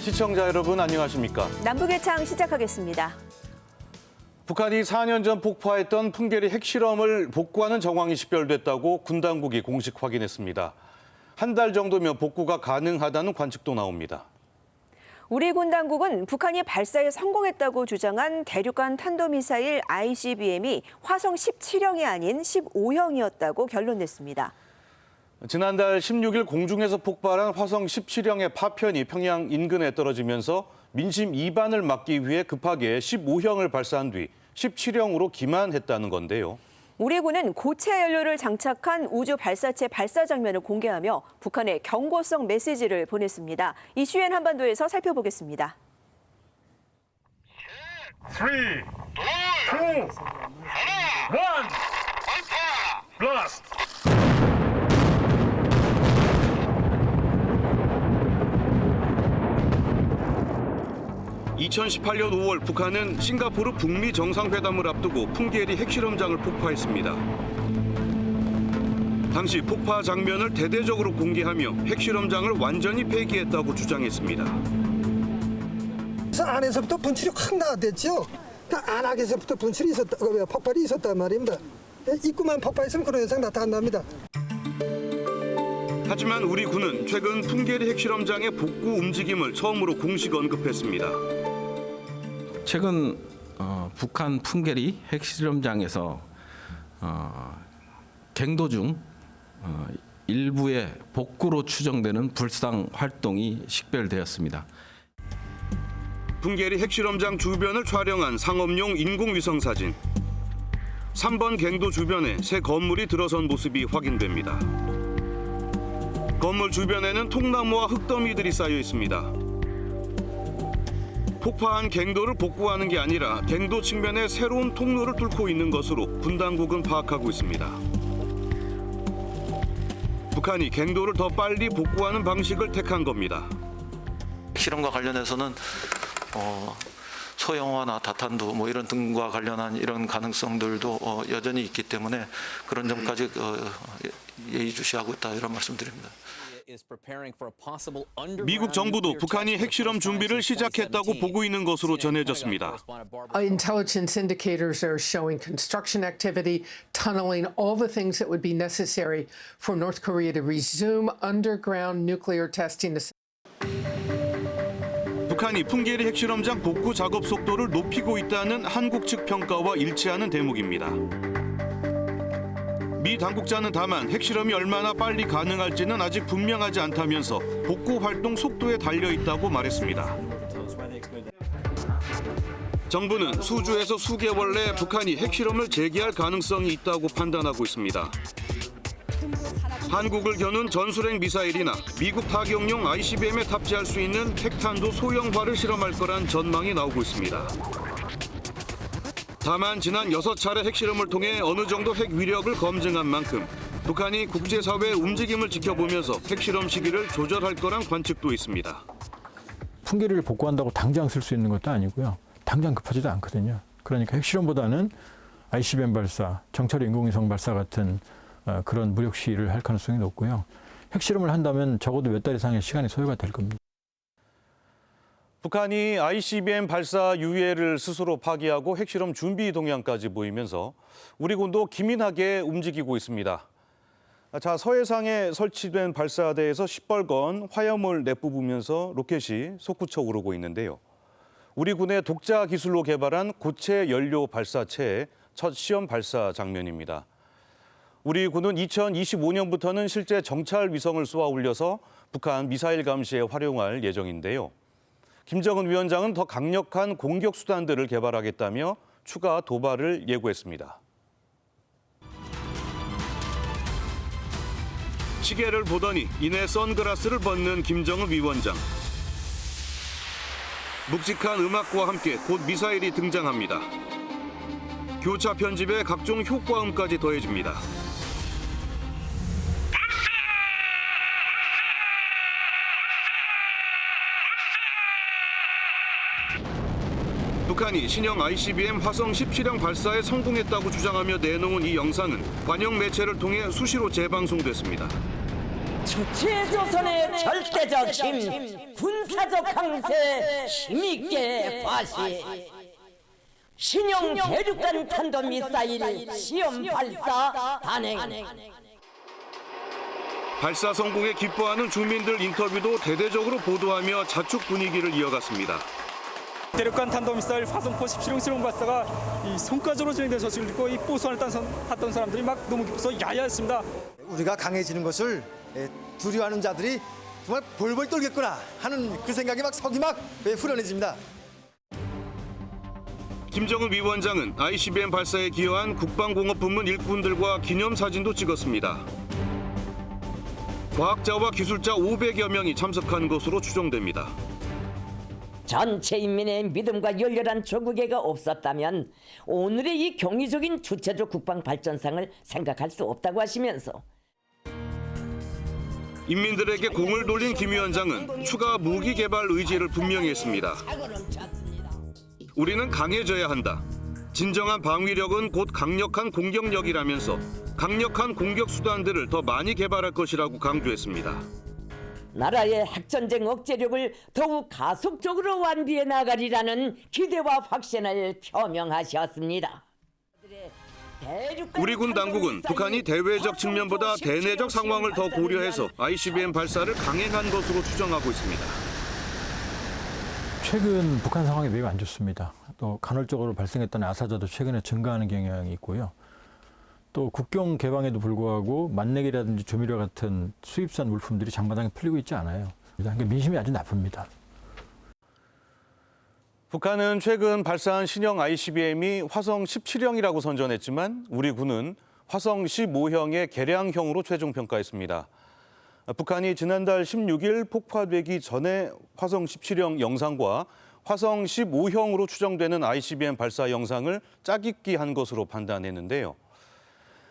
시청자 여러분 안녕하십니까? 남북의 창 시작하겠습니다. 북한이 4년 전 폭파했던 풍계리 핵실험을 복구하는 정황이 식별됐다고 군 당국이 공식 확인했습니다. 한 달 정도면 복구가 가능하다는 관측도 나옵니다. 우리 군 당국은 북한이 발사에 성공했다고 주장한 대륙간 탄도미사일 ICBM이 화성 17형이 아닌 15형이었다고 결론냈습니다. 지난달 16일 공중에서 폭발한 화성 17형의 파편이 평양 인근에 떨어지면서 민심 이반을 막기 위해 급하게 15형을 발사한 뒤 17형으로 기만했다는 건데요. 우리 군은 고체 연료를 장착한 우주 발사체 발사 장면을 공개하며 북한에 경고성 메시지를 보냈습니다. 이슈엔 한반도에서 살펴보겠습니다. 3, 2, 1, blast! 2018년 5월 북한은 싱가포르 북미 정상회담을 앞두고 풍계리 핵실험장을 폭파했습니다. 당시 폭파 장면을 대대적으로 공개하며 핵실험장을 완전히 폐기했다고 주장했습니다. 그래서 안에서부터 분출이 확 나왔댔죠. 그러니까 안악에서부터 분출이 있었다, 폭발이 있었단 말입니다. 입구만 폭발했으면 그런 현상 나타납니다. 하지만 우리 군은 최근 풍계리 핵실험장의 복구 움직임을 처음으로 공식 언급했습니다. 최근 북한 풍계리 핵실험장에서 갱도 중 일부의 복구로 추정되는 불상 활동이 식별되었습니다. 풍계리 핵실험장 주변을 촬영한 상업용 인공위성 사진. 3번 갱도 주변에 새 건물이 들어선 모습이 확인됩니다. 건물 주변에는 통나무와 흙더미들이 쌓여 있습니다. 폭파한 갱도를 복구하는 게 아니라 갱도 측면에 새로운 통로를 뚫고 있는 것으로 군 당국은 파악하고 있습니다. 북한이 갱도를 더 빨리 복구하는 방식을 택한 겁니다. 실험과 관련해서는 소형화나 다탄두 뭐 이런 등과 관련한 이런 가능성들도 여전히 있기 때문에 그런 점까지 예의주시하고 있다 이런 말씀드립니다. 미국 정부도 북한이 핵실험 준비를 시작했다고 보고 있는 것으로 전해졌습니다. Intelligence indicators are showing construction activity, tunneling, all the things that would be necessary for North Korea to resume underground nuclear testing. 북한이 풍계리 핵실험장 복구 작업 속도를 높이고 있다는 한국 측 평가와 일치하는 대목입니다. 미 당국자는 다만 핵실험이 얼마나 빨리 가능할지는 아직 분명하지 않다면서 복구 활동 속도에 달려 있다고 말했습니다. 정부는 수주에서 수개월 내 북한이 핵실험을 재개할 가능성이 있다고 판단하고 있습니다. 한국을 겨눈 전술핵 미사일이나 미국 타격용 ICBM에 탑재할 수 있는 핵탄두 소형화를 실험할 거란 전망이 나오고 있습니다. 다만 지난 6차례 핵실험을 통해 어느 정도 핵 위력을 검증한 만큼 북한이 국제사회의 움직임을 지켜보면서 핵실험 시기를 조절할 거란 관측도 있습니다. 풍계리를 복구한다고 당장 쓸 수 있는 것도 아니고요. 당장 급하지도 않거든요. 그러니까 핵실험보다는 ICBM 발사, 정찰 인공위성 발사 같은 그런 무력 시위를 할 가능성이 높고요. 핵실험을 한다면 적어도 몇 달 이상의 시간이 소요가 될 겁니다. 북한이 ICBM 발사 유예를 스스로 파기하고 핵실험 준비 동향까지 보이면서 우리 군도 기민하게 움직이고 있습니다. 자, 서해상에 설치된 발사대에서 시뻘건 화염을 내뿜으면서 로켓이 솟구쳐 오르고 있는데요. 우리 군의 독자 기술로 개발한 고체 연료 발사체의 첫 시험 발사 장면입니다. 우리 군은 2025년부터는 실제 정찰 위성을 쏘아 올려서 북한 미사일 감시에 활용할 예정인데요. 김정은 위원장은 더 강력한 공격 수단들을 개발하겠다며 추가 도발을 예고했습니다. 시계를 보더니 이내 선글라스를 벗는 김정은 위원장. 묵직한 음악과 함께 곧 미사일이 등장합니다. 교차 편집에 각종 효과음까지 더해집니다. 북한이 신형 ICBM 화성 17형 발사에 성공했다고 주장하며 내놓은 이 영상은 관영 매체를 통해 수시로 재방송됐습니다. 주체조선의 절대적 힘, 군사적 강세 힘있게 과시. 신형 대륙간 탄도미사일 시험 발사 단행. 발사 성공에 기뻐하는 주민들 인터뷰도 대대적으로 보도하며 자축 분위기를 이어갔습니다. 대륙간 탄도미사일 화성포 17형 실험 발사가 이 성과적으로 진행된 소식을 듣고 이 보수원을 탔던 사람들이 막 너무 기뻐서 야야했습니다. 우리가 강해지는 것을 두려워하는 자들이 정말 벌벌 떨겠구나 하는 그 생각이 막 석이 막 후련해집니다. 김정은 위원장은 ICBM 발사에 기여한 국방공업부문 일꾼들과 기념사진도 찍었습니다. 과학자와 기술자 500여 명이 참석한 것으로 추정됩니다. 전체 인민의 믿음과 열렬한 조국애가 없었다면 오늘의 이 경이적인 주체적 국방 발전상을 생각할 수 없다고 하시면서 인민들에게 공을 돌린 김 위원장은 추가 무기 개발 의지를 분명히 했습니다. 우리는 강해져야 한다. 진정한 방위력은 곧 강력한 공격력이라면서 강력한 공격 수단들을 더 많이 개발할 것이라고 강조했습니다. 나라의 핵전쟁 억제력을 더욱 가속적으로 완비해 나가리라는 기대와 확신을 표명하셨습니다. 우리 군 당국은 북한이 대외적 측면보다 대내적 상황을 더 고려해서 ICBM 발사를 강행한 것으로 추정하고 있습니다. 최근 북한 상황이 매우 안 좋습니다. 또 간헐적으로 발생했던 아사자도 최근에 증가하는 경향이 있고요. 또 국경 개방에도 불구하고 만내기라든지 조미료 같은 수입산 물품들이 장마당에 풀리고 있지 않아요. 그러니까 민심이 아주 나쁩니다. 북한은 최근 발사한 신형 ICBM이 화성 17형이라고 선전했지만 우리 군은 화성 15형의 개량형으로 최종 평가했습니다. 북한이 지난달 16일 폭파되기 전에 화성 17형 영상과 화성 15형으로 추정되는 ICBM 발사 영상을 짜깁기한 것으로 판단했는데요.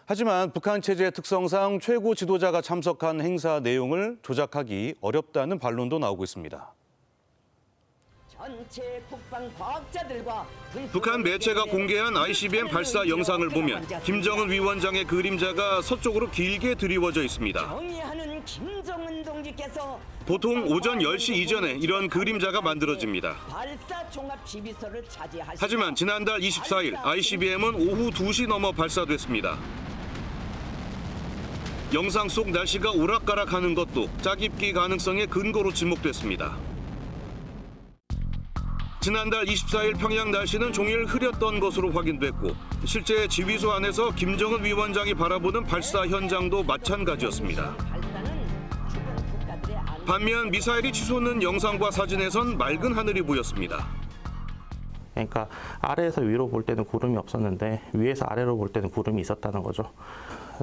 하지만 북한 체제의 특성상 최고 지도자가 참석한 행사 내용을 조작하기 어렵다는 반론도 나오고 있습니다. 북한 매체가 공개한 ICBM 발사 영상을 보면 김정은 위원장의 그림자가 서쪽으로 길게 드리워져 있습니다. 보통 오전 10시 이전에 이런 그림자가 만들어집니다. 하지만 지난달 24일 ICBM은 오후 2시 넘어 발사됐습니다. 영상 속 날씨가 오락가락하는 것도 짜깁기 가능성의 근거로 지목됐습니다. 지난달 24일 평양 날씨는 종일 흐렸던 것으로 확인됐고 실제 지휘소 안에서 김정은 위원장이 바라보는 발사 현장도 마찬가지였습니다. 반면 미사일이 치솟는 영상과 사진에선 맑은 하늘이 보였습니다. 그러니까 아래에서 위로 볼 때는 구름이 없었는데 위에서 아래로 볼 때는 구름이 있었다는 거죠.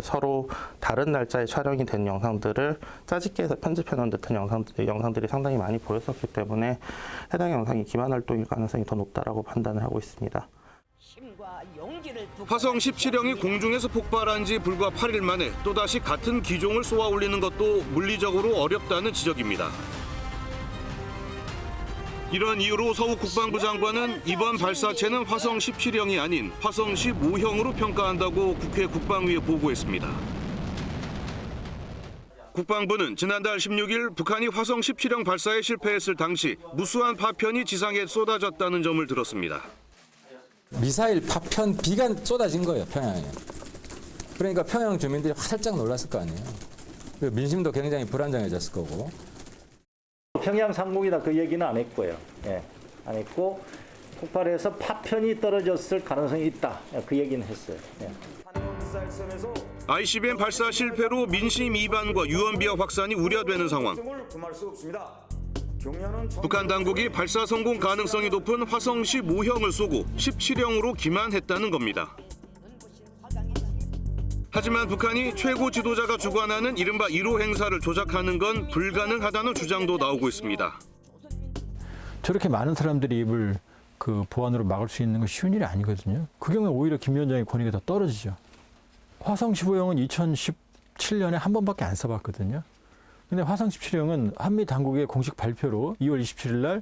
서로 다른 날짜에 촬영이 된 영상들을 짜집기 해서 편집해 놓은 듯한 영상들이 상당히 많이 보였었기 때문에 해당 영상이 기만 활동일 가능성이 더 높다라고 판단을 하고 있습니다. 화성 17형이 공중에서 폭발한 지 불과 8일 만에 또다시 같은 기종을 쏘아 올리는 것도 물리적으로 어렵다는 지적입니다. 이런 이유로 서욱 국방부 장관은 이번 발사체는 화성 17형이 아닌 화성 15형으로 평가한다고 국회 국방위에 보고했습니다. 국방부는 지난달 16일 북한이 화성 17형 발사에 실패했을 당시 무수한 파편이 지상에 쏟아졌다는 점을 들었습니다. 미사일 파편 비가 쏟아진 거예요, 평양에. 그러니까 평양 주민들이 활짝 놀랐을 거 아니에요. 민심도 굉장히 불안정해졌을 거고. 평양 상공이다 그 얘기는 안 했고요. 예, 안 했고 폭발해서 파편이 떨어졌을 가능성이 있다. 그 얘기는 했어요. 예. ICBM 발사 실패로 민심 이반과 유언비어 확산이 우려되는 상황. 북한 당국이 발사 성공 가능성이 높은 화성 15형을 쏘고 17형으로 기만했다는 겁니다. 하지만 북한이 최고 지도자가 주관하는 이른바 1호 행사를 조작하는 건 불가능하다는 주장도 나오고 있습니다. 저렇게 많은 사람들이 입을 그 보안으로 막을 수 있는 건 쉬운 일이 아니거든요. 그 경우에 오히려 김 위원장의 권위가 더 떨어지죠. 화성 15형은 2017년에 한 번밖에 안 써봤거든요. 근데 화성 17형은 한미 당국의 공식 발표로 2월 27일 날,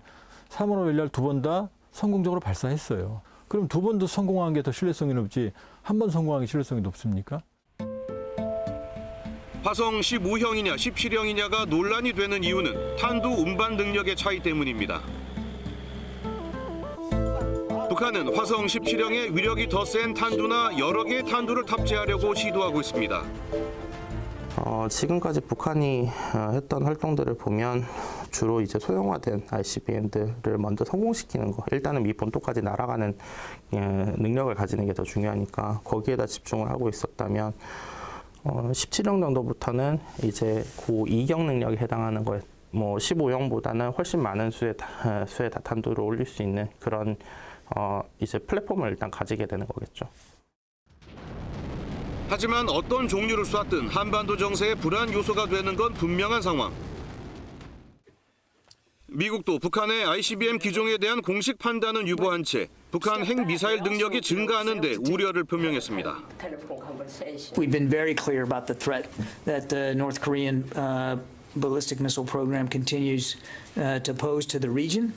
3월 5일 날 두 번 다 성공적으로 발사했어요. 그럼 두 번도 성공한 게 더 신뢰성이 높지 한 번 성공한 게 신뢰성이 높습니까? 화성 15형이냐 17형이냐가 논란이 되는 이유는 탄두 운반 능력의 차이 때문입니다. 북한은 화성 17형의 위력이 더 센 탄두나 여러 개의 탄두를 탑재하려고 시도하고 있습니다. 지금까지 북한이 했던 활동들을 보면 주로 이제 소형화된 ICBM들을 먼저 성공시키는 거. 일단은 미 본토까지 날아가는 능력을 가지는 게 더 중요하니까 거기에다 집중을 하고 있었다면 17형 정도부터는 이제 고 2경 능력에 해당하는 거에 뭐 15형보다는 훨씬 많은 수의 다탄두를 올릴 수 있는 그런 이제 플랫폼을 일단 가지게 되는 거겠죠. 하지만 어떤 종류를 쐈든 한반도 정세의 불안 요소가 되는 건 분명한 상황. 미국도 북한의 ICBM 기종에 대한 공식 판단은 유보한 채 북한 핵미사일 능력이 증가하는 데 우려를 표명했습니다. We've been very clear about the threat that the North Korean ballistic missile program continues to pose to the region.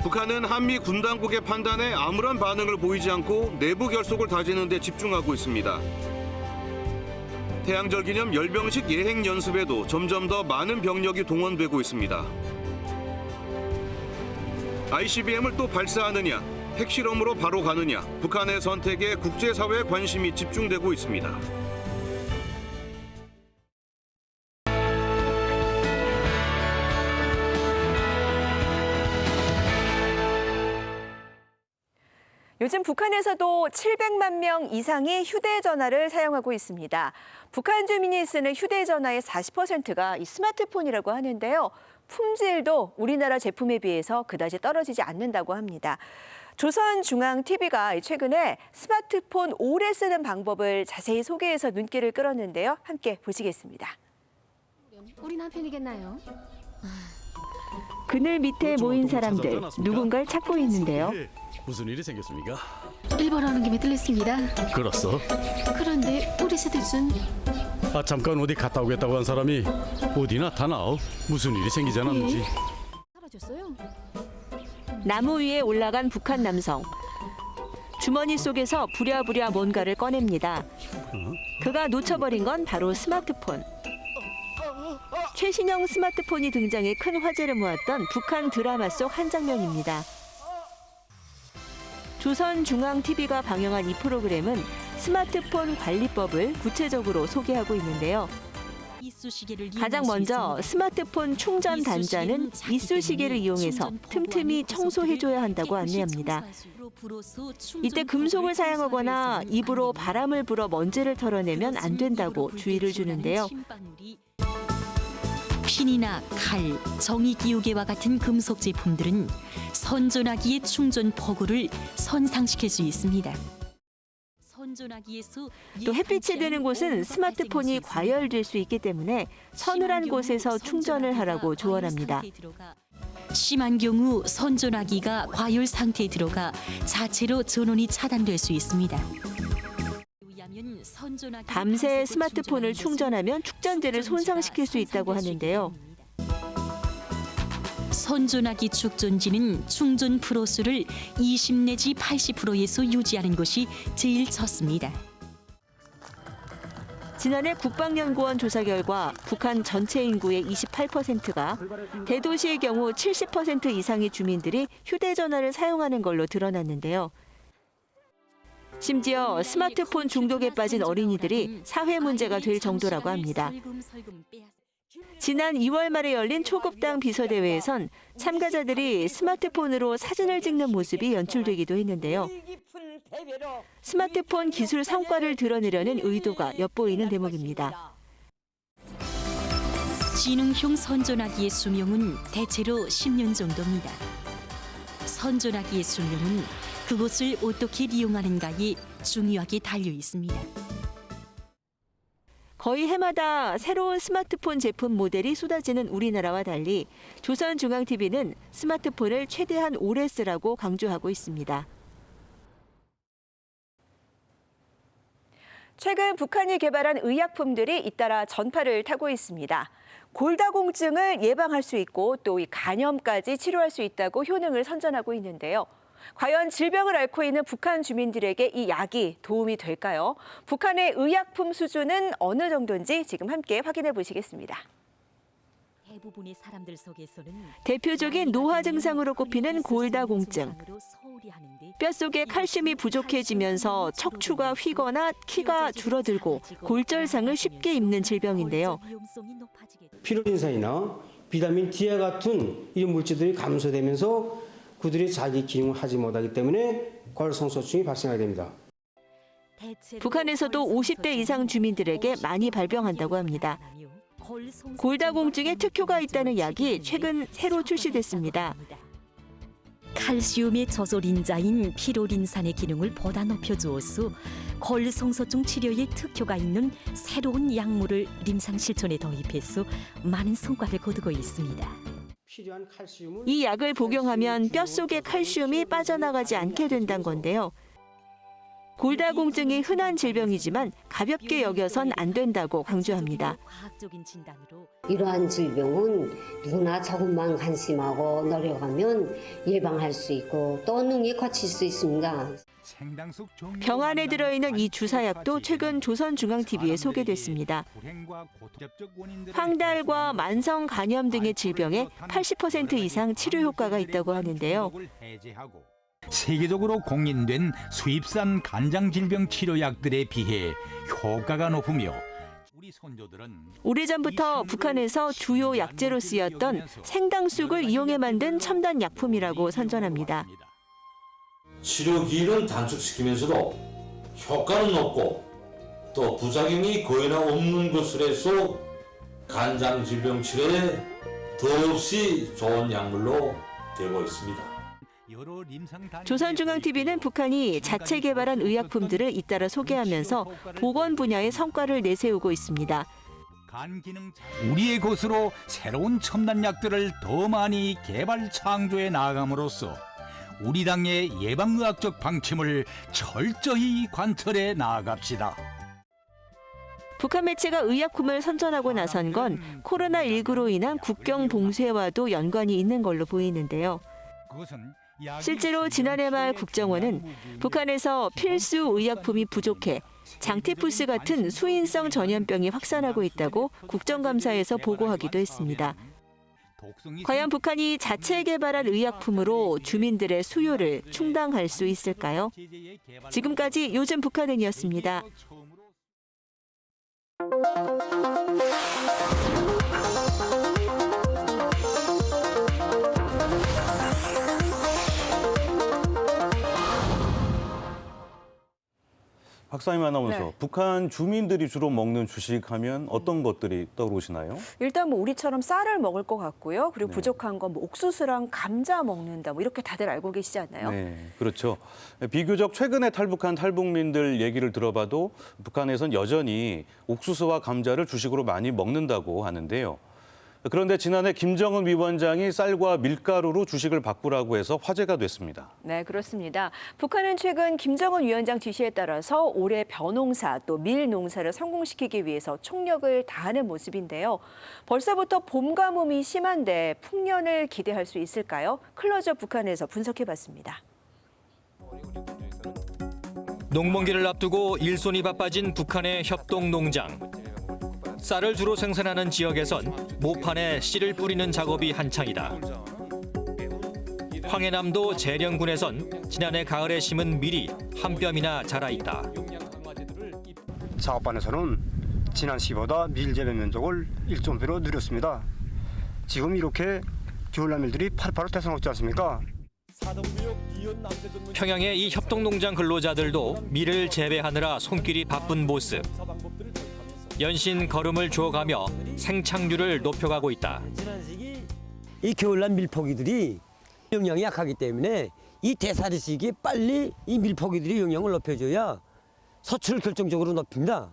북한은 한미 군 당국의 판단에 아무런 반응을 보이지 않고 내부 결속을 다지는 데 집중하고 있습니다. 태양절 기념 열병식 예행 연습에도 점점 더 많은 병력이 동원되고 있습니다. ICBM을 또 발사하느냐, 핵실험으로 바로 가느냐, 북한의 선택에 국제사회의 관심이 집중되고 있습니다. 요즘 북한에서도 700만 명 이상이 휴대전화를 사용하고 있습니다. 북한 주민이 쓰는 휴대전화의 40%가 이 스마트폰이라고 하는데요. 품질도 우리나라 제품에 비해서 그다지 떨어지지 않는다고 합니다. 조선중앙TV가 최근에 스마트폰 오래 쓰는 방법을 자세히 소개해서 눈길을 끌었는데요. 함께 보시겠습니다. 우리 남편이겠나요? 그늘 밑에 모인 사람들, 누군가를 찾고 있는데요. 무슨 일이 생겼습니까? 일본 하는 김에 들렸습니다. 그렇소. 그런데 우리 세대준 잠깐 어디 갔다 오겠다고 한 사람이 어디 나타나오? 무슨 일이 생기지 않았는지. 사라졌어요. 나무 위에 올라간 북한 남성. 주머니 속에서 부랴부랴 뭔가를 꺼냅니다. 그가 놓쳐버린 건 바로 스마트폰. 최신형 스마트폰이 등장해 큰 화제를 모았던 북한 드라마 속 한 장면입니다. 조선중앙TV가 방영한 이 프로그램은 스마트폰 관리법을 구체적으로 소개하고 있는데요. 가장 먼저 스마트폰 충전 단자는 이쑤시개를 이용해서 틈틈이 청소해줘야 한다고 안내합니다. 이때 금속을 사용하거나 입으로 바람을 불어 먼지를 털어내면 안 된다고 주의를 주는데요. 핀이나 칼, 정이기우개와 같은 금속 제품들은 선전화기의 충전 포구를 손상시킬 수 있습니다. 또 햇빛이 드는 곳은 스마트폰이 과열될 수 있기 때문에 서늘한 곳에서 충전을 하라고 조언합니다. 심한 경우 선전화기가 과열 상태에 들어가 자체로 전원이 차단될 수 있습니다. 밤새 스마트폰을 충전하면 축전지를 손상시킬 수 있다고 하는데요. 선전화기 축전지는 충전 프로수를 20 내지 80%에서 유지하는 것이 제일 좋습니다. 지난해 국방연구원 조사 결과 북한 전체 인구의 28%가 대도시의 경우 70% 이상의 주민들이 휴대전화를 사용하는 걸로 드러났는데요. 심지어 스마트폰 중독에 빠진 어린이들이 사회 문제가 될 정도라고 합니다. 지난 2월 말에 열린 초급당 비서대회에선 참가자들이 스마트폰으로 사진을 찍는 모습이 연출되기도 했는데요. 스마트폰 기술 성과를 드러내려는 의도가 엿보이는 대목입니다. 지능형 선전화기의 수명은 대체로 10년 정도입니다. 선전화기의 수명은 그것을 어떻게 이용하는가에 중요하게 달려 있습니다. 거의 해마다 새로운 스마트폰 제품 모델이 쏟아지는 우리나라와 달리 조선중앙TV는 스마트폰을 최대한 오래 쓰라고 강조하고 있습니다. 최근 북한이 개발한 의약품들이 잇따라 전파를 타고 있습니다. 골다공증을 예방할 수 있고 또 이 간염까지 치료할 수 있다고 효능을 선전하고 있는데요. 과연 질병을 앓고 있는 북한 주민들에게 이 약이 도움이 될까요? 북한의 의약품 수준은 어느 정도인지 지금 함께 확인해 보시겠습니다. 대부분의 사람들 속에서는 대표적인 노화 증상으로 꼽히는 골다공증. 뼛속에 칼슘이 부족해지면서 척추가 휘거나 키가 줄어들고 골절상을 쉽게 입는 질병인데요. 피로린산이나 비타민 D와 같은 이런 물질들이 감소되면서 그들이 자기 기능을 하지 못하기 때문에 골성소증이 발생하게 됩니다. 북한에서도 50대 이상 주민들에게 많이 발병한다고 합니다. 골다공증에 특효가 있다는 약이 최근 새로 출시됐습니다. 칼슘의 저소린자인 피로린산의 기능을 보다 높여주어서 골성소증 치료에 특효가 있는 새로운 약물을臨床실천에 도입해서 많은 성과를 거두고 있습니다. 이 약을 복용하면 뼛속의 칼슘이 빠져나가지 않게 된다는 건데요. 골다공증이 흔한 질병이지만 가볍게 여겨선 안 된다고 강조합니다. 이러한 질병은 누구나 조금만 관심하고 노력하면 예방할 수 있고 또 능에 고칠 수 있습니다. 병 안에 들어있는 이 주사약도 최근 조선중앙TV에 소개됐습니다. 황달과 만성 간염 등의 질병에 80% 이상 치료 효과가 있다고 하는데요. 세계적으로 공인된 수입산 간장 질병 치료약들에 비해 효과가 높으며 오래전부터 북한에서 주요 약재로 쓰였던 생당쑥을 이용해 만든 첨단 약품이라고 선전합니다. 치료 기일은 단축시키면서도 효과는 높고 또 부작용이 거의나 없는 것으로 해서 간장 질병 치료에 더없이 좋은 약물로 되고 있습니다. 조선중앙TV는 북한이 자체 개발한 의약품들을 잇따라 소개하면서 보건 분야의 성과를 내세우고 있습니다. 우리의 것으로 새로운 첨단 약들을 더 많이 개발 창조해 나아감으로써 우리 당의 예방의학적 방침을 철저히 관철해 나아갑시다. 북한 매체가 의약품을 선전하고 나선 건 코로나19로 인한 국경 봉쇄와도 연관이 있는 걸로 보이는데요. 실제로 지난해 말 국정원은 북한에서 필수 의약품이 부족해 장티푸스 같은 수인성 전염병이 확산하고 있다고 국정감사에서 보고하기도 했습니다. 과연 북한이 자체 개발한 의약품으로 주민들의 수요를 충당할 수 있을까요? 지금까지 요즘 북한은이었습니다. 박사님 아나운서, 네. 북한 주민들이 주로 먹는 주식하면 어떤 것들이 떠오르시나요? 일단 뭐 우리처럼 쌀을 먹을 것 같고요. 그리고 네. 부족한 건 뭐 옥수수랑 감자 먹는다. 뭐 이렇게 다들 알고 계시지 않나요? 네, 그렇죠. 비교적 최근에 탈북한 탈북민들 얘기를 들어봐도 북한에선 여전히 옥수수와 감자를 주식으로 많이 먹는다고 하는데요. 그런데 지난해 김정은 위원장이 쌀과 밀가루로 주식을 바꾸라고 해서 화제가 됐습니다. 네, 그렇습니다. 북한은 최근 김정은 위원장 지시에 따라서 올해 벼농사 또 밀농사를 성공시키기 위해서 총력을 다하는 모습인데요. 벌써부터 봄 가뭄이 심한데 풍년을 기대할 수 있을까요? 클로즈업 북한에서 분석해봤습니다. 농번기를 앞두고 일손이 바빠진 북한의 협동농장. 쌀을 주로 생산하는 지역에선 모판에 씨를 뿌리는 작업이 한창이다. 황해남도 재령군에선 지난해 가을에 심은 밀이 한 뼘이나 자라 있다. 작업반에서는 지난 시보다 밀 재배 면적을 1.0배로 늘렸습니다. 지금 이렇게 겨울날 밀들이 파릇파릇 태생하지 않습니까? 평양의 이 협동농장 근로자들도 밀을 재배하느라 손길이 바쁜 모습. 연신 걸음을 주어가며 생착률을 높여가고 있다. 이 겨울날 밀포기들이 영양이 약하기 때문에 이 대사리 시기에 빨리 이 밀포기들이 영양을 높여줘야 서출을 결정적으로 높입니다.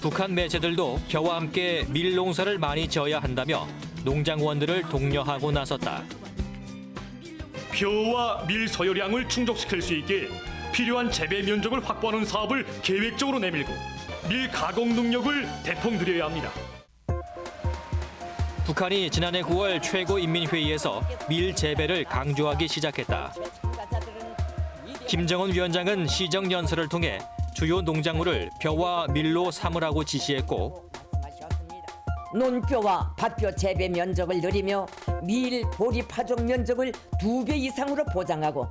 북한 매체들도 겨와 함께 밀 농사를 많이 지어야 한다며 농장원들을 독려하고 나섰다. 벼와 밀 소요량을 충족시킬 수 있게 필요한 재배 면적을 확보하는 사업을 계획적으로 내밀고 밀 가공 능력을 대폭 늘려야 합니다. 북한이 지난해 9월 최고인민회의에서 밀 재배를 강조하기 시작했다. 김정은 위원장은 시정 연설을 통해 주요 농작물을 벼와 밀로 삼으라고 지시했고 논벼와 밭벼 재배 면적을 늘리며 밀, 보리 파종 면적을 2배 이상으로 보장하고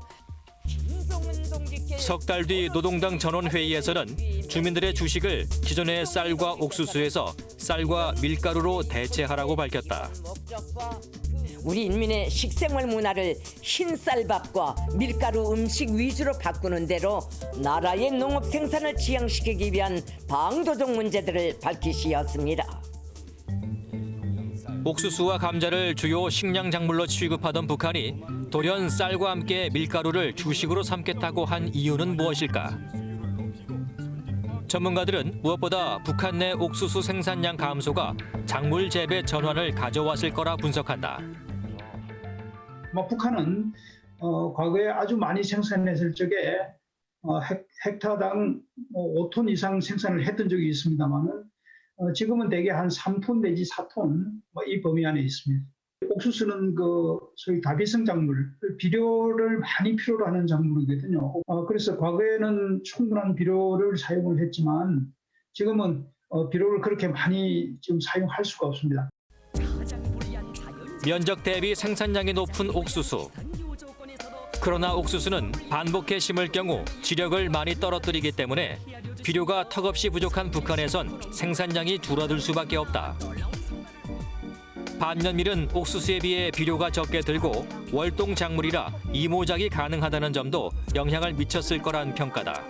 석 달 뒤 노동당 전원회의에서는 주민들의 주식을 기존의 쌀과 옥수수에서 쌀과 밀가루로 대체하라고 밝혔다. 우리 인민의 식생활 문화를 흰쌀밥과 밀가루 음식 위주로 바꾸는 대로 나라의 농업 생산을 지향시키기 위한 방도적 문제들을 밝히시었습니다. 옥수수와 감자를 주요 식량 작물로 취급하던 북한이 돌연 쌀과 함께 밀가루를 주식으로 삼겠다고 한 이유는 무엇일까? 전문가들은 무엇보다 북한 내 옥수수 생산량 감소가 작물 재배 전환을 가져왔을 거라 분석한다. 북한은 과거에 아주 많이 생산했을 적에 헥타당 5톤 이상 생산을 했던 적이 있습니다만은 지금은 대개 한 3톤 내지 4톤 이 범위 안에 있습니다. 옥수수는 소위 다비성 작물, 비료를 많이 필요로 하는 작물이거든요. 그래서 과거에는 충분한 비료를 사용을 했지만 지금은 비료를 그렇게 많이 지금 사용할 수가 없습니다. 면적 대비 생산량이 높은 옥수수. 그러나 옥수수는 반복해 심을 경우 지력을 많이 떨어뜨리기 때문에 비료가 턱없이 부족한 북한에선 생산량이 줄어들 수밖에 없다. 반면 밀은 옥수수에 비해 비료가 적게 들고 월동 작물이라 이모작이 가능하다는 점도 영향을 미쳤을 거란 평가다.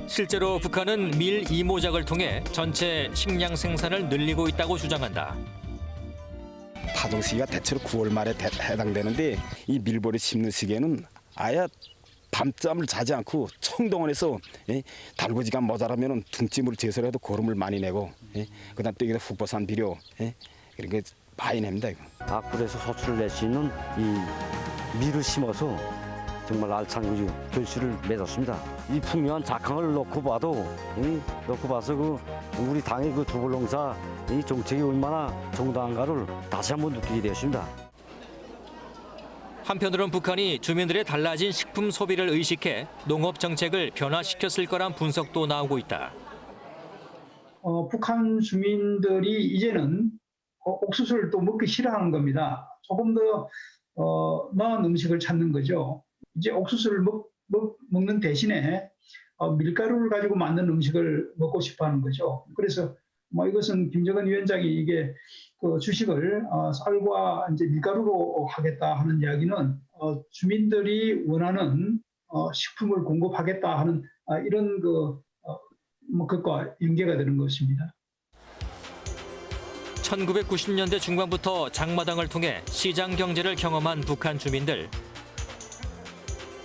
실제로 북한은 밀 이모작을 통해 전체 식량 생산을 늘리고 있다고 주장한다. 파종 시기가 대체로 9월 말에 해당되는데 이 밀보리 심는 시기에는 아예 밤잠을 자지 않고 청동원에서 달구지가 모자라면 둥찜으로 제설해도 고름을 많이 내고 그다음 또 여기다 훅보산 비료 이런 게 많이 냅니다. 이거. 악플에서 소출을 낼 수 있는 이 밀을 심어서 정말 알찬 결실을 맺었습니다. 이 풍요한 작황을 놓고 봐서 우리 당의 두골농사 이 정책이 얼마나 정당한가를 다시 한번 느끼게 되었습니다. 한편으론 북한이 주민들의 달라진 식품 소비를 의식해 농업 정책을 변화시켰을 거란 분석도 나오고 있다. 북한 주민들이 이제는 옥수수를 또 먹기 싫어하는 겁니다. 조금 더 나은 음식을 찾는 거죠. 이제 옥수수를 먹는 대신에 밀가루를 가지고 만든 음식을 먹고 싶어하는 거죠. 그래서 이것은 김정은 위원장이 이게 주식을 쌀과 이제 밀가루로 하겠다 하는 이야기는 주민들이 원하는 식품을 공급하겠다 하는 이런 그것과 연계가 되는 것입니다. 1990년대 중반부터 장마당을 통해 시장 경제를 경험한 북한 주민들.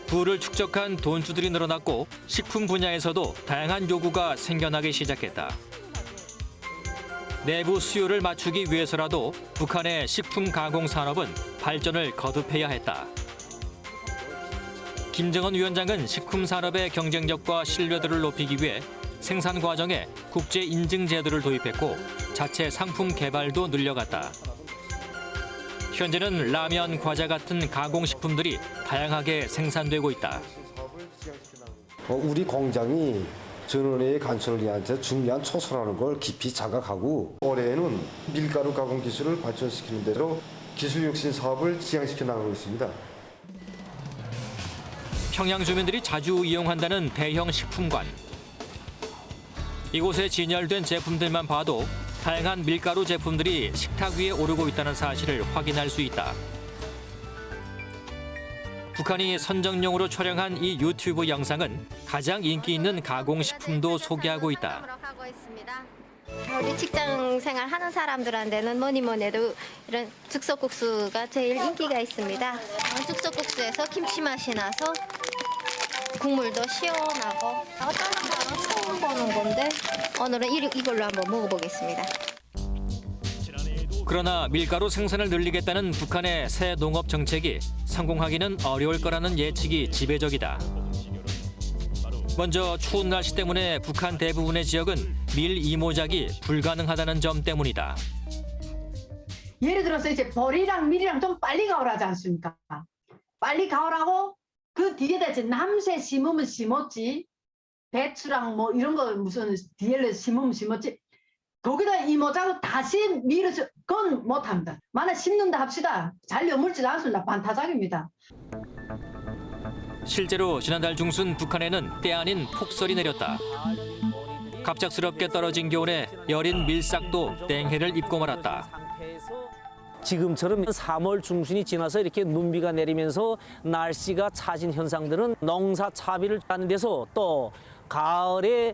부를 축적한 돈주들이 늘어났고 식품 분야에서도 다양한 요구가 생겨나기 시작했다. 내부 수요를 맞추기 위해서라도 북한의 식품 가공 산업은 발전을 거듭해야 했다. 김정은 위원장은 식품 산업의 경쟁력과 신뢰도를 높이기 위해 생산 과정에 국제 인증 제도를 도입했고 자체 상품 개발도 늘려갔다. 현재는 라면, 과자 같은 가공식품들이 다양하게 생산되고 있다. 우리 공장이 전원의 간선을 위한 중요한 초소라는 걸 깊이 자각하고 올해에는 밀가루 가공 기술을 발전시키는 대로 기술 혁신 사업을 지향시켜 나가고 있습니다. 평양 주민들이 자주 이용한다는 대형 식품관. 이곳에 진열된 제품들만 봐도 다양한 밀가루 제품들이 식탁 위에 오르고 있다는 사실을 확인할 수 있다. 북한이 선정용으로 촬영한 이 유튜브 영상은 가장 인기 있는 가공식품도 소개하고 있다. 우리 직장 생활 하는 사람들한테는 뭐니 해도 이런 즉석국수가 제일 인기가 있습니다. 즉석국수에서 김치 맛이 나서 국물도 시원하고 어떤 사람은 처음 보는 건데 오늘은 이걸로 한번 먹어보겠습니다. 그러나 밀가루 생산을 늘리겠다는 북한의 새 농업 정책이 성공하기는 어려울 거라는 예측이 지배적이다. 먼저 추운 날씨 때문에 북한 대부분의 지역은 밀 이모작이 불가능하다는 점 때문이다. 예를 들어서 이제 보리랑 밀이랑 좀 빨리 가오라지 않습니까? 빨리 가오라고 그 뒤에다 이제 남새 심으면 심었지. 배추랑 뭐 이런 거 무슨 뒤에 심으면 심었지. 거기다 이 모자고 다시 밀어서 그건 못합니다. 만약 심는다 합시다. 잘 여물지도 않습니다. 반타작입니다. 실제로 지난달 중순 북한에는 때 아닌 폭설이 내렸다. 갑작스럽게 떨어진 겨울에 여린 밀싹도 땡해를 입고 말았다. 지금처럼 3월 중순이 지나서 이렇게 눈비가 내리면서 날씨가 차진 현상들은 농사 차비를 하는 데서 또 가을에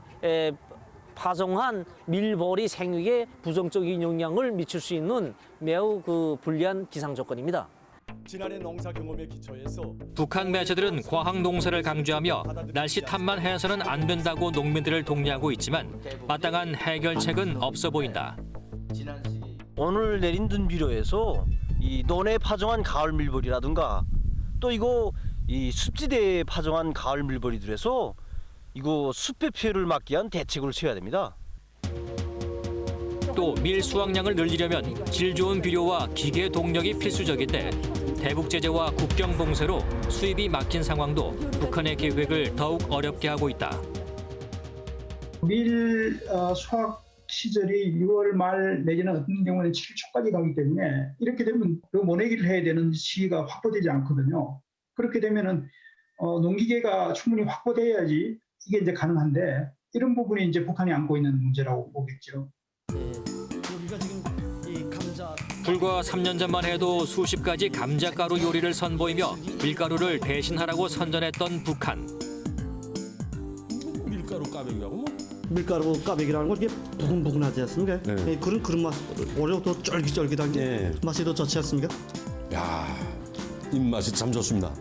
파종한 밀보리 생육에 부정적인 영향을 미칠 수 있는 매우 불리한 기상 조건입니다. 지난해 농사 경험에 기초해서 북한 매체들은 과학 농사를 강조하며 날씨 탓만 해서는 안 된다고 농민들을 독려하고 있지만 마땅한 해결책은 없어 보인다. 오늘 내린 눈비로 해서 이 논에 파종한 가을 밀보리라든가 또 이거 이 습지대에 파종한 가을 밀보리들에서 이거 숲의 피해를 막기 위한 대책을 취해야 됩니다. 또 밀 수확량을 늘리려면 질 좋은 비료와 기계 동력이 필수적인데 대북 제재와 국경 봉쇄로 수입이 막힌 상황도 북한의 계획을 더욱 어렵게 하고 있다. 밀 수확 시절이 6월 말 내지는 어떤 경우는 7초까지 가기 때문에 이렇게 되면 그 모내기를 해야 되는 시기가 확보되지 않거든요. 그렇게 되면은 농기계가 충분히 확보돼야지 이게 이제 가능한데 이런 부분이 이제 북한이 안고 있는 문제라고 보겠죠. 불과 3년 전만 해도 수십 가지 감자가루 요리를 선보이며 밀가루를 대신하라고 선전했던 북한. 밀가루 까베기하고 밀가루 까베기라는 건 이게 부근부근하지 않습니까? 네. 그런 맛, 오히려 더 쫄깃쫄깃한 게 맛이 더 좋지 않습니까? 야, 입맛이 참 좋습니다.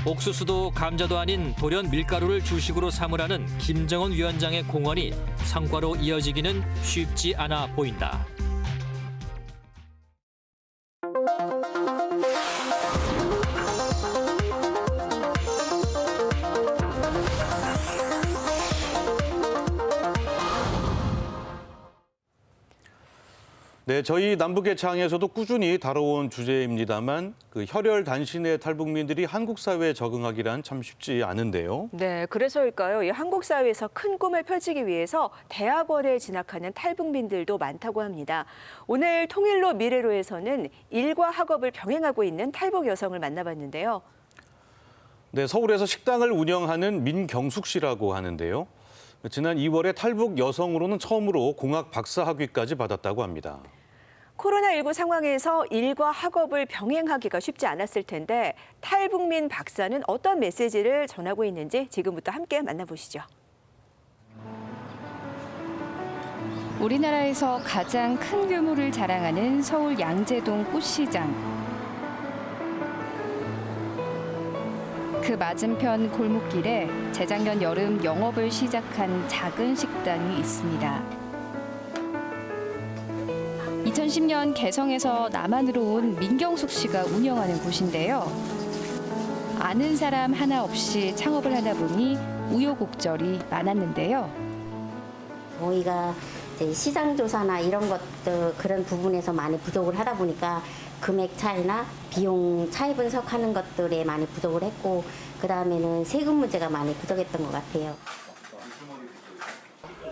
옥수수도 감자도 아닌 돌연 밀가루를 주식으로 삼으라는 김정은 위원장의 공언이 성과로 이어지기는 쉽지 않아 보인다. 네, 저희 남북의 창에서도 꾸준히 다뤄온 주제입니다만 혈혈 단신의 탈북민들이 한국 사회에 적응하기란 참 쉽지 않은데요. 네, 그래서일까요? 이 한국 사회에서 큰 꿈을 펼치기 위해서 대학원에 진학하는 탈북민들도 많다고 합니다. 오늘 통일로 미래로에서는 일과 학업을 병행하고 있는 탈북 여성을 만나봤는데요. 네, 서울에서 식당을 운영하는 민경숙 씨라고 하는데요. 지난 2월에 탈북 여성으로는 처음으로 공학 박사 학위까지 받았다고 합니다. 코로나19 상황에서 일과 학업을 병행하기가 쉽지 않았을 텐데 탈북민 박사는 어떤 메시지를 전하고 있는지 지금부터 함께 만나보시죠. 우리나라에서 가장 큰 규모를 자랑하는 서울 양재동 꽃시장. 그 맞은편 골목길에 재작년 여름 영업을 시작한 작은 식당이 있습니다. 2010년 개성에서 남한으로 온 민경숙 씨가 운영하는 곳인데요. 아는 사람 하나 없이 창업을 하다 보니 우여곡절이 많았는데요. 저희가 이제 시장 조사나 이런 것들 그런 부분에서 많이 부족을 하다 보니까 금액 차이나 비용 차이 분석하는 것들에 많이 부족을 했고 그다음에는 세금 문제가 많이 부족했던 것 같아요.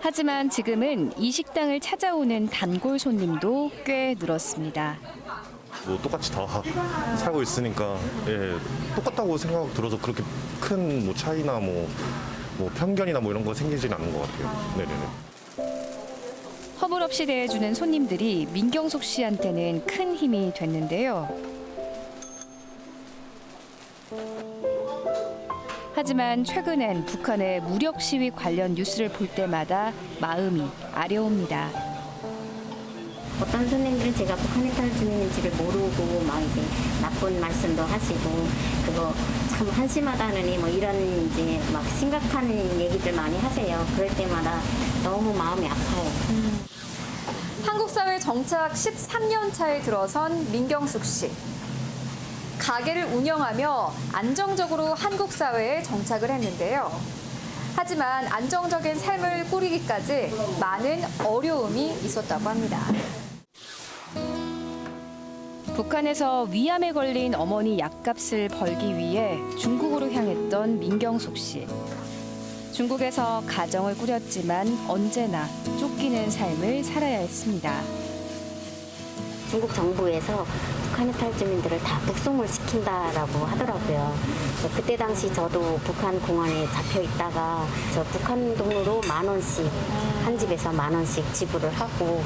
하지만 지금은 이 식당을 찾아오는 단골 손님도 꽤 늘었습니다. 뭐 똑같이 다 살고 있으니까 똑같다고 생각 들어서 그렇게 큰 뭐 차이나 뭐 편견이나 뭐 이런 거 생기지는 않는 것 같아요. 네네네. 허물없이 대해주는 손님들이 민경숙 씨한테는 큰 힘이 됐는데요. 하지만 최근엔 북한의 무력 시위 관련 뉴스를 볼 때마다 마음이 아려옵니다. 어떤 손님들은 제가 북한에 살고 있는지를 모르고 막 이제 나쁜 말씀도 하시고 그거 참 한심하다느니 뭐 이런 이제 막 심각한 얘기들 많이 하세요. 그럴 때마다 너무 마음이 아파요. 한국 사회 정착 13년 차에 들어선 민경숙 씨. 가게를 운영하며 안정적으로 한국 사회에 정착을 했는데요. 하지만 안정적인 삶을 꾸리기까지 많은 어려움이 있었다고 합니다. 북한에서 위암에 걸린 어머니 약값을 벌기 위해 중국으로 향했던 민경숙 씨. 중국에서 가정을 꾸렸지만 언제나 쫓기는 삶을 살아야 했습니다. 중국 정부에서 북한 이탈 주민들을 다 북송을 시킨다라고 하더라고요. 그때 당시 저도 북한 공안에 잡혀 있다가 저 북한 돈으로 10,000원씩 한 집에서 10,000원씩 지불을 하고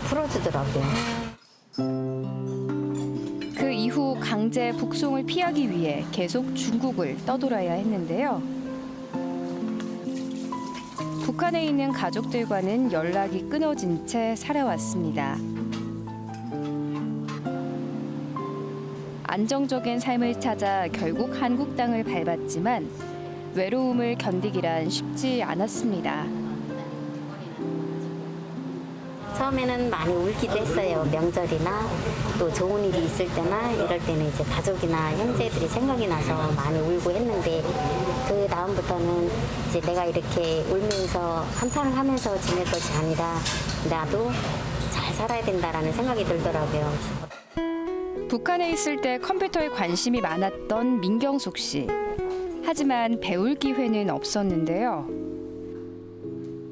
풀어주더라고요. 그 이후 강제 북송을 피하기 위해 계속 중국을 떠돌아야 했는데요. 북한에 있는 가족들과는 연락이 끊어진 채 살아왔습니다. 안정적인 삶을 찾아 결국 한국 땅을 밟았지만 외로움을 견디기란 쉽지 않았습니다. 처음에는 많이 울기도 했어요. 명절이나 또 좋은 일이 있을 때나 이럴 때는 이제 가족이나 형제들이 생각이 나서 많이 울고 했는데 그 다음부터는 이제 내가 이렇게 울면서 한탄을 하면서 지낼 것이 아니라 나도 잘 살아야 된다라는 생각이 들더라고요. 북한에 있을 때 컴퓨터에 관심이 많았던 민경숙 씨. 하지만 배울 기회는 없었는데요.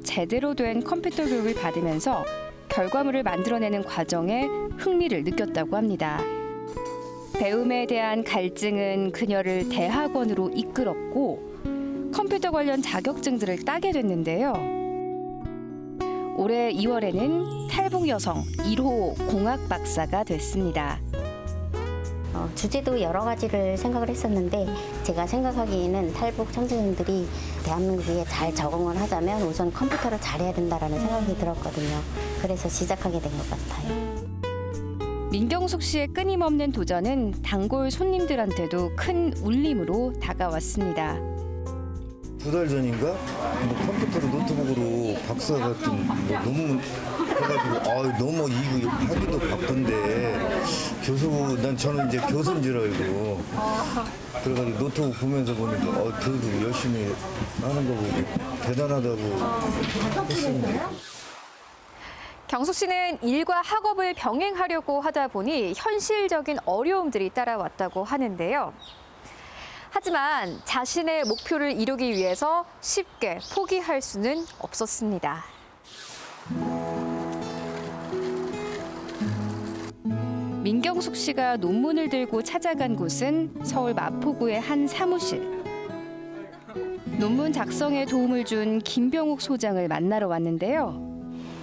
제대로 된 컴퓨터 교육을 받으면서 결과물을 만들어내는 과정에 흥미를 느꼈다고 합니다. 배움에 대한 갈증은 그녀를 대학원으로 이끌었고 컴퓨터 관련 자격증들을 따게 됐는데요. 올해 2월에는 탈북 여성 1호 공학 박사가 됐습니다. 주제도 여러 가지를 생각을 했었는데 제가 생각하기에는 탈북 청소년들이 대한민국에 잘 적응을 하자면 우선 컴퓨터를 잘해야 된다라는 생각이 들었거든요. 그래서 시작하게 된 것 같아요. 민경숙 씨의 끊임없는 도전은 단골 손님들한테도 큰 울림으로 다가왔습니다. 2달 전인가 뭐 컴퓨터로 노트북으로 박사 같은 뭐 너무 해가지고 너무 이거 하기도 바쁜데 저는 이제 교수인 줄 알고 그래가지고 노트북 보면서 보니까 그래도 열심히 하는 거 보고 대단하다고 했습니다. 경숙 씨는 일과 학업을 병행하려고 하다 보니 현실적인 어려움들이 따라왔다고 하는데요. 하지만 자신의 목표를 이루기 위해서 쉽게 포기할 수는 없었습니다. 민경숙 씨가 논문을 들고 찾아간 곳은 서울 마포구의 한 사무실. 논문 작성에 도움을 준 김병욱 소장을 만나러 왔는데요.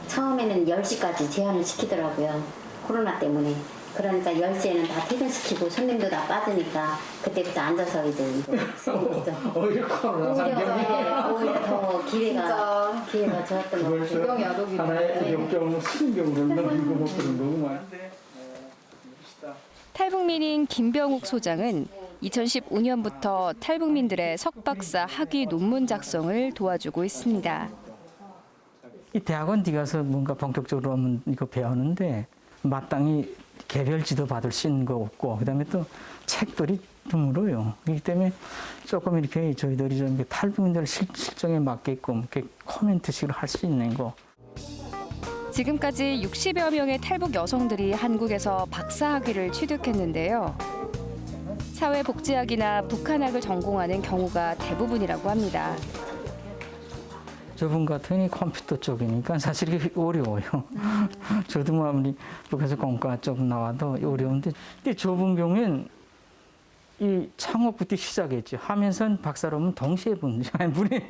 처음에는 10시까지 제한을 시키더라고요. 코로나 때문에. 그러니까 10시에는 다 퇴근시키고 손님도 다 빠지니까 그때부터 앉아서 이제 오히려 코로나 상경이 오히려 더 기회가 좋았던 것 같아요. 하나의 역경, 신경으로 넘기고 뭐 그런 너무 많은데. 탈북민인 김병욱 소장은 2015년부터 탈북민들의 석박사 학위 논문 작성을 도와주고 있습니다. 이 대학원 뒤가서 뭔가 본격적으로 이거 배우는데 마땅히 개별 지도 받을 수 있는 거 없고 그다음에 또 책들이 드물어요. 그렇기 때문에 조금 이렇게 저희들이 좀 탈북민들 실정에 맞게끔 이렇게 코멘트식으로 할 수 있는 거. 지금까지 60여 명의 탈북 여성들이 한국에서 박사학위를 취득했는데요. 사회복지학이나 북한학을 전공하는 경우가 대부분이라고 합니다. 저분 같은 컴퓨터 쪽이니까 사실 이게 어려워요. 저도 뭐 아무리 북에서 공과 쪽 나와도 어려운데 근데 저분 경우엔 이 창업부터 시작했지 하면서 박사로는 동시에 분이에요.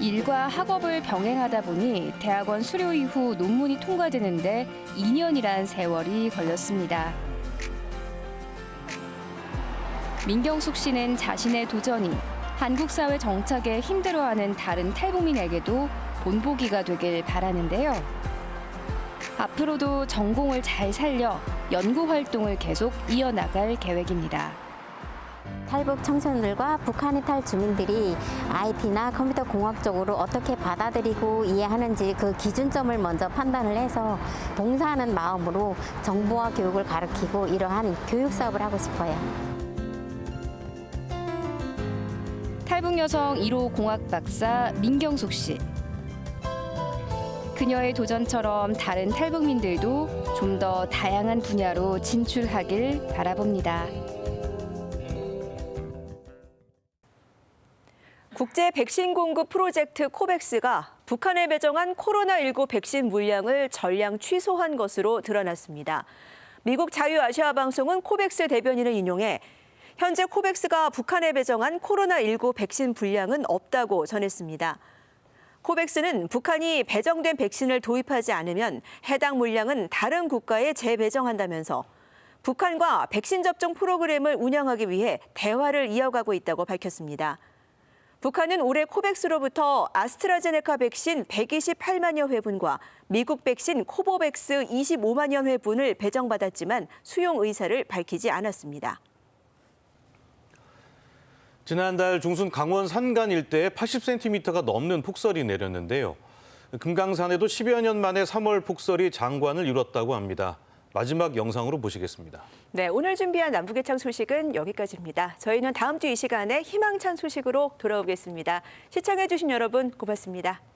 일과 학업을 병행하다 보니 대학원 수료 이후 논문이 통과되는데 2년이란 세월이 걸렸습니다. 민경숙 씨는 자신의 도전이 한국 사회 정착에 힘들어하는 다른 탈북민에게도 본보기가 되길 바라는데요. 앞으로도 전공을 잘 살려 연구 활동을 계속 이어나갈 계획입니다. 탈북 청소년들과 북한 이탈 주민들이 IT나 컴퓨터 공학 쪽으로 어떻게 받아들이고 이해하는지 그 기준점을 먼저 판단을 해서 봉사하는 마음으로 정보와 교육을 가르치고 이러한 교육 사업을 하고 싶어요. 탈북 여성 1호 공학 박사 민경숙 씨. 그녀의 도전처럼 다른 탈북민들도 좀 더 다양한 분야로 진출하길 바라봅니다. 국제 백신 공급 프로젝트 코백스가 북한에 배정한 코로나19 백신 물량을 전량 취소한 것으로 드러났습니다. 미국 자유아시아방송은 코백스 대변인을 인용해 현재 코백스가 북한에 배정한 코로나19 백신 분량은 없다고 전했습니다. 코백스는 북한이 배정된 백신을 도입하지 않으면 해당 물량은 다른 국가에 재배정한다면서 북한과 백신 접종 프로그램을 운영하기 위해 대화를 이어가고 있다고 밝혔습니다. 북한은 올해 코백스로부터 아스트라제네카 백신 128만여 회분과 미국 백신 코보백스 25만여 회분을 배정받았지만 수용 의사를 밝히지 않았습니다. 지난달 중순 강원 산간 일대에 80cm가 넘는 폭설이 내렸는데요. 금강산에도 10여 년 만에 3월 폭설이 장관을 이뤘다고 합니다. 마지막 영상으로 보시겠습니다. 네, 오늘 준비한 남북예창 소식은 여기까지입니다. 저희는 다음 주 이 시간에 희망찬 소식으로 돌아오겠습니다. 시청해주신 여러분 고맙습니다.